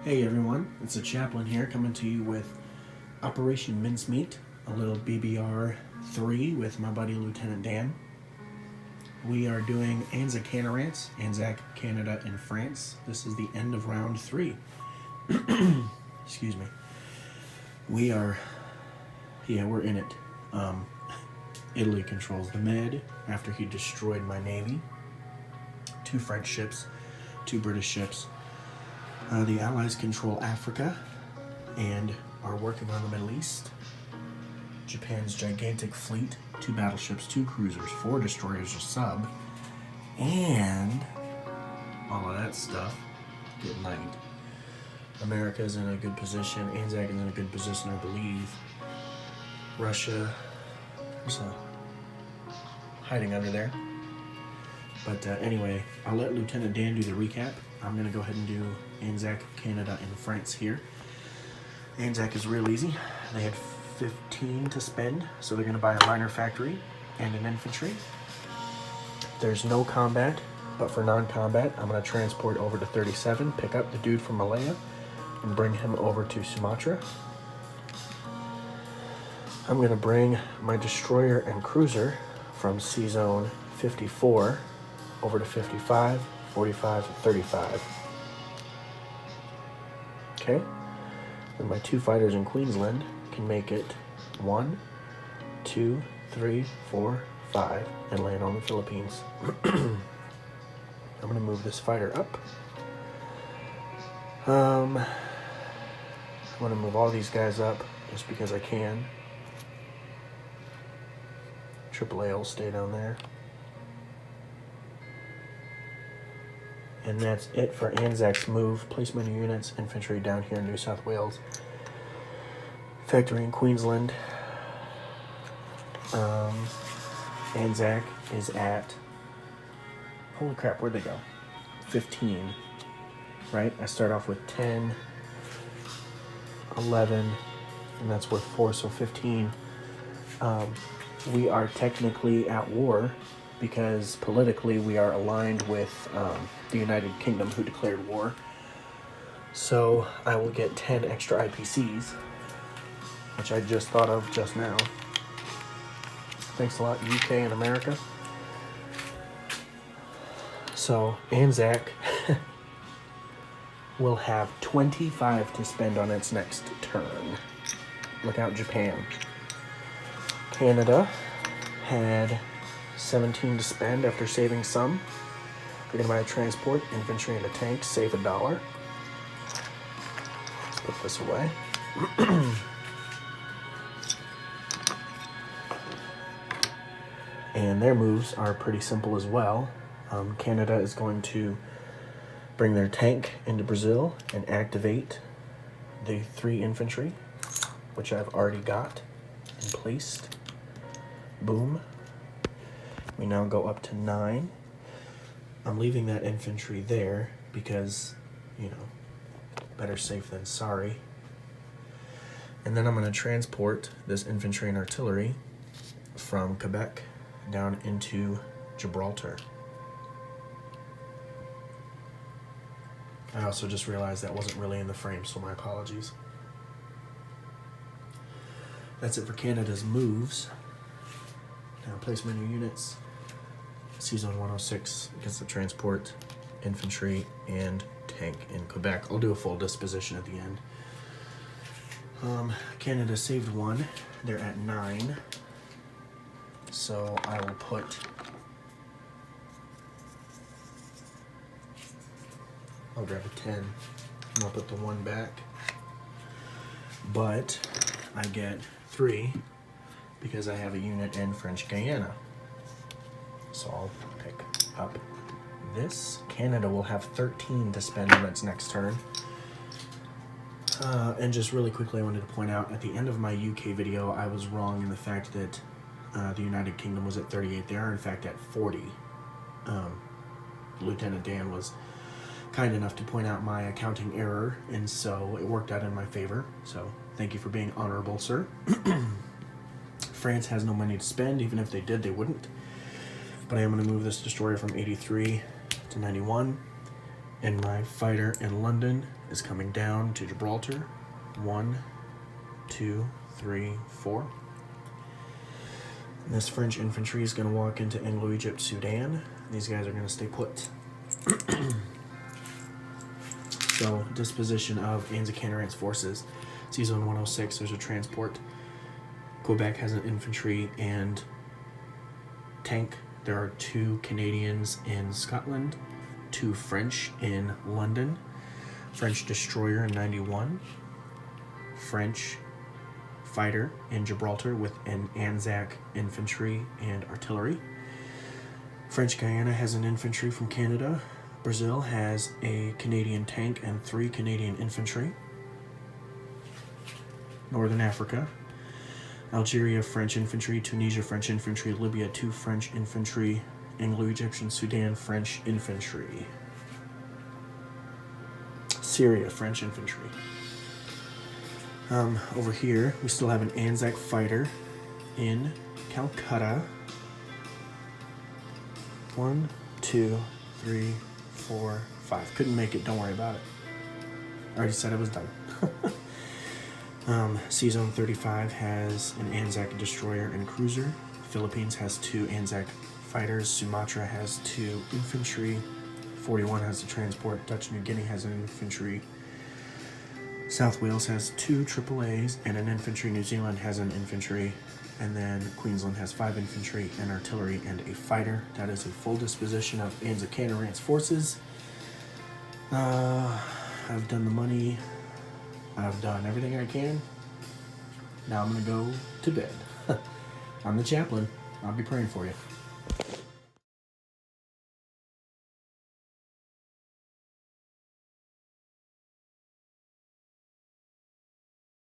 Hey everyone, it's the Chaplain here coming to you with Operation Mincemeat, a little BB3 with my buddy Lieutenant Dan. We are doing ANZACANARANCE, ANZAC, Canada, and France. This is the end of round 3. Excuse me. We're in it. Italy controls the Med after he destroyed my navy. 2 French ships, 2 British ships. The Allies control Africa and are working on the Middle East. Japan's gigantic fleet, 2 battleships, 2 cruisers, 4 destroyers, a sub, and all of that stuff get lagged. America's in a good position. ANZAC is in a good position, I believe. Russia is hiding under there. But anyway, I'll let Lieutenant Dan do the recap. I'm going to go ahead and do ANZAC, Canada, and France here. ANZAC is real easy. They had 15 to spend, so they're going to buy a minor factory and an infantry. There's no combat, but for non-combat, I'm going to transport over to 37, pick up the dude from Malaya, and bring him over to Sumatra. I'm going to bring my destroyer and cruiser from C-Zone 54 over to 55, 45, 35. Okay? And my 2 fighters in Queensland can make it 1, 2, 3, 4, 5, and land on the Philippines. I'm going to move this fighter up. I'm going to move all these guys up just because I can. AAA will stay down there. And that's it for ANZAC's move. Placement of units, infantry down here in New South Wales. Factory in Queensland. ANZAC is at, holy crap, where'd they go? 15, right? I start off with 10, 11, and that's worth 4, so 15. We are technically at war because politically we are aligned with the United Kingdom, who declared war. So I will get 10 extra IPCs, which I just thought of just now. Thanks a lot, UK and America. So ANZAC will have 25 to spend on its next turn. Look out, Japan. Canada had 17 to spend after saving some. They're going to buy a transport, infantry, and a tank, save $1. Let's put this away. And their moves are pretty simple as well. Canada is going to bring their tank into Brazil and activate the 3 infantry, which I've already got and placed. Boom. We now go up to 9. I'm leaving that infantry there because, better safe than sorry. And then I'm going to transport this infantry and artillery from Quebec down into Gibraltar. I also just realized that wasn't really in the frame, so my apologies. That's it for Canada's moves. Now placement of units. C-Zone 106 gets the transport, infantry, and tank in Quebec. I'll do a full disposition at the end. Canada saved 1. They're at 9. So I will put... I'll grab a 10. And I'll put the 1 back. But I get 3 because I have a unit in French Guiana. So I'll pick up this. Canada will have 13 to spend on its next turn. And just really quickly, I wanted to point out, at the end of my UK video, I was wrong in the fact that the United Kingdom was at 38. They are, in fact, at 40. Lieutenant Dan was kind enough to point out my accounting error, and so it worked out in my favor. So thank you for being honorable, sir. France has no money to spend. Even if they did, they wouldn't. But I am going to move this destroyer from 83 to 91. And my fighter in London is coming down to Gibraltar. 1, 2, 3, 4. And this French infantry is going to walk into Anglo-Egypt, Sudan. These guys are going to stay put. So, disposition of ANZACANARANCE forces. C-Zone 106, there's a transport. Quebec has an infantry and tank. There are 2 Canadians in Scotland, 2 French in London, French destroyer in 91, French fighter in Gibraltar with an ANZAC infantry and artillery. French Guiana has an infantry from Canada. Brazil has a Canadian tank and 3 Canadian infantry. Northern Africa, Algeria, French infantry. Tunisia, French infantry. Libya, 2 French infantry. Anglo-Egyptian Sudan, French infantry. Syria, French infantry. Over here, we still have an ANZAC fighter in Calcutta. 1, 2, 3, 4, 5. Couldn't make it, don't worry about it. I already said it was done. C-Zone 35 has an ANZAC destroyer and cruiser. Philippines has 2 ANZAC fighters. Sumatra has 2 infantry. 41 has the transport. Dutch New Guinea has an infantry. South Wales has 2 AAAs and an infantry. New Zealand has an infantry. And then Queensland has 5 infantry, an artillery, and a fighter. That is a full disposition of ANZACANARANCE forces. I've done the money. I've done everything I can. Now I'm going to go to bed. I'm the chaplain. I'll be praying for you.